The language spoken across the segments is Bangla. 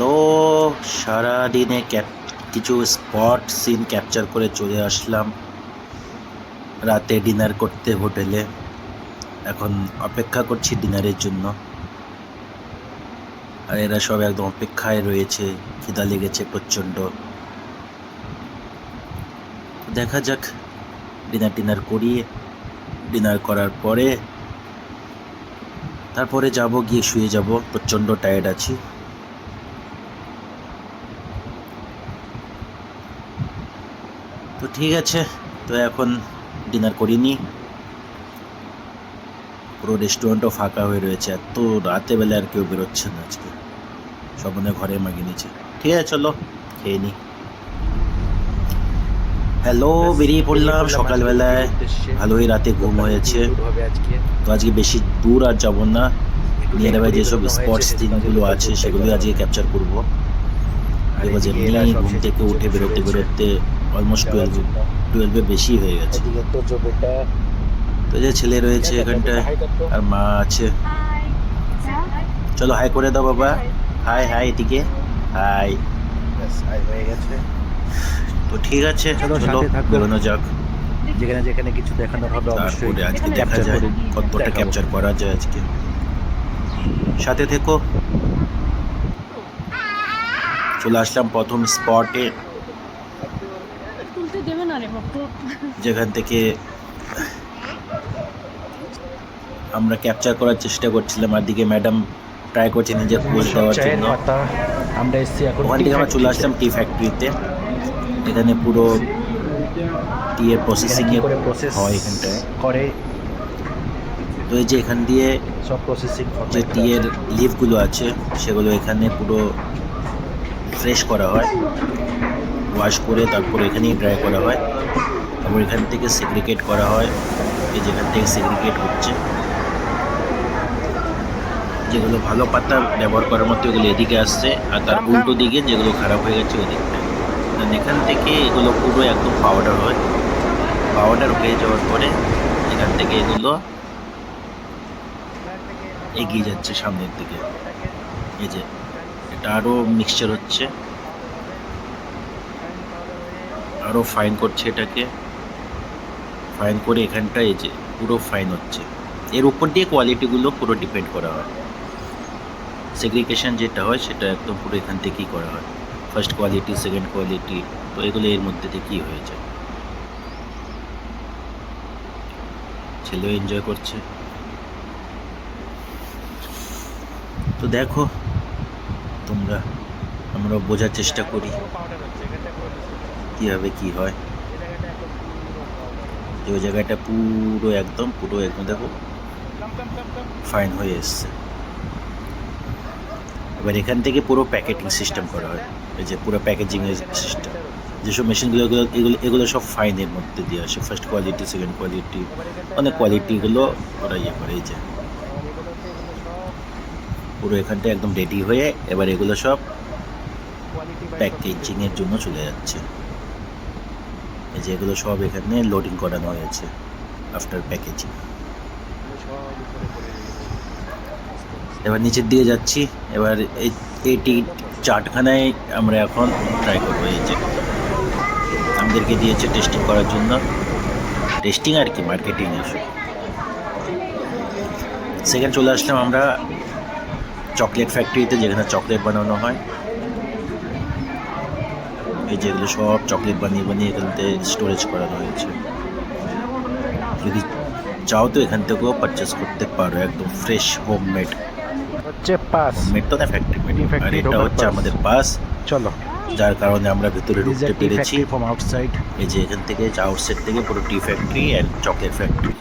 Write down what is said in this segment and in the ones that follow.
হ্যালো, সারাদিনে কিছু স্পট সিন ক্যাপচার করে চলে আসলাম রাতে ডিনার করতে হোটেলে। এখন অপেক্ষা করছি ডিনারের জন্য, আর এরা সব একদম অপেক্ষায় রয়েছে। খিদা লেগেছে প্রচণ্ড। দেখা যাক, ডিনার করি। ডিনার করার পরে তারপরে যাব, গিয়ে শুয়ে যাব। প্রচণ্ড টায়ার্ড আছি। তো ঠিক আছে, তো এখন ডিনার করিনি। পুরো রেস্টুরেন্টও ফাঁকা হয়ে রয়েছে। এত রাতে বেলা আর কেউ বেরোচ্ছে না আজকে, সব মনে ঘরে মাগিয়ে নিচ্ছে। ঠিক আছে, চলো খেয়ে নিই। হ্যালো, বেরিয়ে পড়লাম সকালবেলায়। ভালোই রাতে ঘুম হয়েছে। তো আজকে বেশি দূর আর যাব না। নিয়ার বাই যেসব স্পটস দিনগুলো আছে সেগুলো আজকে ক্যাপচার করবো। বিকজ এমনি ঘুম থেকে উঠে বেরোতে বেরোতে অলমোস্ট 12-এর বেশি হয়ে গেছে। তো যে ছেলে রয়েছে এখানটায় আর মা আছে। চলো হাই করে দাও বাবা। হাই হাই, এদিকে হাই। হয়ে গেছে। তো ঠিক আছে, চলো চলো সাথে থাকো। বেরোনো যাক। যেখানে যেখানে কিছু দেখানোর হবে অবশ্যই তারপরে আজকে দেখা যায় কতটা ক্যাপচার করা যায় আজকে। সাথে থেকো। চলে আসলাম প্রথম স্পটে, যেখান থেকে আমরা ক্যাপচার করার চেষ্টা করছিলাম। আর দিকে ম্যাডাম ট্রাই করছে নিজে পোজ দেওয়ার জন্য। আমরা এসেছি এখন ওখান থেকে আমরা চলে আসলাম টি ফ্যাক্টরিতে। এখানে পুরো টি এর প্রসেসিং করে প্রসেস হয় এখানটায়। করে তো এই যে এখান দিয়ে সব প্রসেসিং যে টি এর লিফগুলো আছে সেগুলো এখানে পুরো ফ্রেশ করা হয়, ওয়াশ করে তারপরে এখানেই ড্রাই করা হয়। তারপর এখান থেকে সেগ্রিগেট করা হয়। এই যেখান থেকে সেগ্রিগেট হচ্ছে, যেগুলো ভালো পাতা ব্যবহার করার মতো এগুলো এদিকে আসছে, আর তার উল্টো দিকে যেগুলো খারাপ হয়ে গেছে ওই দিকটায়। এখান থেকে এগুলো পুরো একদম পাউডার হয়। পাউডার হয়ে যাওয়ার পরে এখান থেকে এগুলো এগিয়ে যাচ্ছে সামনের দিকে। এই যে এটা আরও মিক্সচার হচ্ছে, আরও ফাইন করছে এটাকে। ফাইন করে এখানটায় এই যে পুরো ফাইন হচ্ছে। এর উপর দিয়ে কোয়ালিটিগুলো পুরো ডিপেন্ড করা হয়। সেগ্রিগেশন যেটা হয় সেটা একদম পুরো এখান থেকেই করা হয়। ফার্স্ট কোয়ালিটি, সেকেন্ড কোয়ালিটি, তো এগুলো এর মধ্যে থেকেই হয়ে যায়। ছেলেও এনজয় করছে। তো দেখো তোমরা, আমরা বোঝার চেষ্টা করি কীভাবে কী হয়। যে ওই জায়গাটা পুরো একদম দেখো ফাইন হয়ে এসছে। এবার এখান থেকে পুরো প্যাকেটিং সিস্টেম করা হয়। এই যে পুরো প্যাকেজিংয়ের সিস্টেম, যেসব মেশিনগুলো এগুলো সব ফাইনের মধ্যে দিয়ে আসে। ফার্স্ট কোয়ালিটি, সেকেন্ড কোয়ালিটি, অনেক কোয়ালিটিগুলো ওরা ইয়ে করে। এই যে পুরো এখানটা একদম রেডি হয়ে এবার এগুলো সব প্যাকেজিংয়ের জন্য চলে যাচ্ছে। এই যে এগুলো সব এখানে লোডিং করানো হয়েছে আফটার প্যাকেজিং। এবার নিচের দিকে যাচ্ছি। এবার এইটি চাটখানায় আমরা এখন ট্রাই করবো। এই যে আমাদেরকে দিয়েছে টেস্টিং করার জন্য, টেস্টিং আর কি মার্কেটিং এসব। সেকেন্ড চলে আসলাম আমরা চকলেট ফ্যাক্টরিতে, যেখানে চকলেট বানানো হয়। এই যেগুলো সব চকলেট বানিয়ে বানিয়ে এখানতে স্টোরেজ করানো হয়েছে। যদি চাও তো এখান থেকেও পারচেস করতে পারো, একদম ফ্রেশ হোমমেড। হচ্ছে পাস, হোমমেড তো না, ফ্যাক্টরি মেড। আর এটা হচ্ছে আমাদের পাস, চলো যার কারণে আমরা ভিতরে ঢুকতে পেরেছি। From outside. এই যে এখান থেকে আউটসাইড থেকে পুরো টি factory and chocolate factory.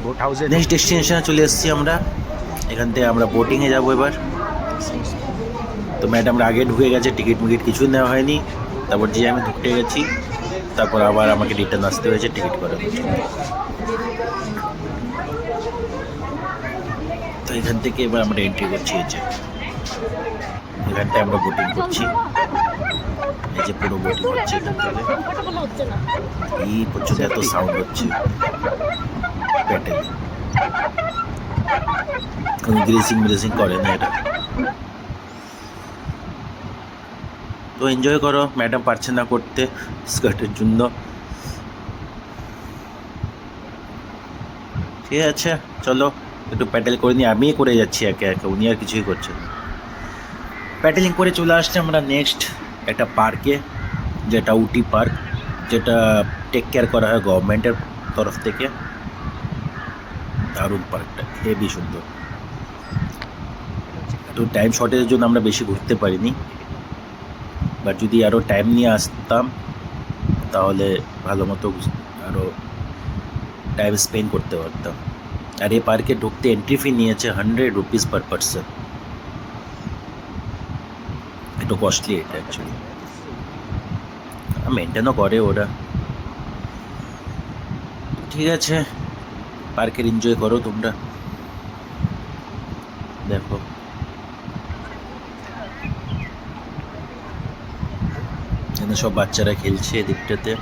Boat হাউসে নেক্সট ডেস্টিনেশনে চলে এসেছি আমরা। এখান থেকে আমরা বোটিংয়ে যাবো এবার। তো ম্যাডামরা আগে ঢুকে গেছে, টিকিট মিকিট কিছুই নেওয়া হয়নি। তারপর যে আমি ঢুকতে গেছি, তারপর আবার আমাকে রিটার্ন আসতে হয়েছে টিকিট করার জন্য। তো এখান থেকে এবার আমরা এন্ট্রি করছি। এই যে এখানটায় আমরা বোটিং করছি। এই যে পুরো বোটিং হচ্ছে এখান থেকে। এই প্রচুর এত সাউন্ড হচ্ছে প্যাটেল। কোনো গ্রেসিং করে না এটা। তো এনজয় করো, ম্যাডাম পারছে না করতে স্কার্টের জন্য। ঠিক আছে, চলো একটু প্যাডেল করে নিই। আমিই করে যাচ্ছি একে একে, উনি আর কিছুই করছেন না। প্যাডেলিং করে চলে আসছে আমরা নেক্সট একটা পার্কে, যেটা উটি পার্ক, যেটা টেক কেয়ার করা হয় গভর্নমেন্টের তরফ থেকে। দারুণ পার্কটা, হেবি সুন্দর। তো টাইম শর্টেজের জন্য আমরা বেশি ঘুরতে পারিনি, বাট যদি আরও টাইম নিয়ে আসতাম তাহলে ভালো মতো আরও টাইম স্পেন্ড করতে পারতাম। আর এই পার্কে ঢুকতে এন্ট্রি ফি নিয়েছে 100 রুপিস পার পারসন। একটু কস্টলি এটা অ্যাকচুয়ালি, মেনটেনও করে ওরা। ঠিক আছে, পার্কের এনজয় করো তোমরা। দেখো এখানে সব বাচ্চারা খেলছে এদিকটাতে,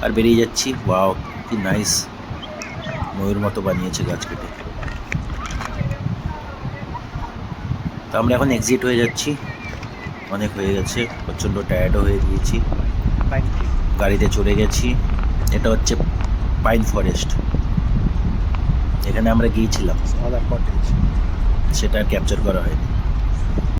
আর বেরিয়ে যাচ্ছি। ওয়াও, কি নাইস, ময়ূর মতো বানিয়েছে গাছ কেটে। তো আমরা এখন এক্সিট হয়ে যাচ্ছি, অনেক হয়ে গেছে, প্রচণ্ড টায়ার্ডও হয়ে গিয়েছি। গাড়িতে চড়ে গেছি। এটা হচ্ছে পাইন ফরেস্ট, এখানে আমরা গিয়েছিলাম, কটেজ। সেটা ক্যাপচার করা হয়নি।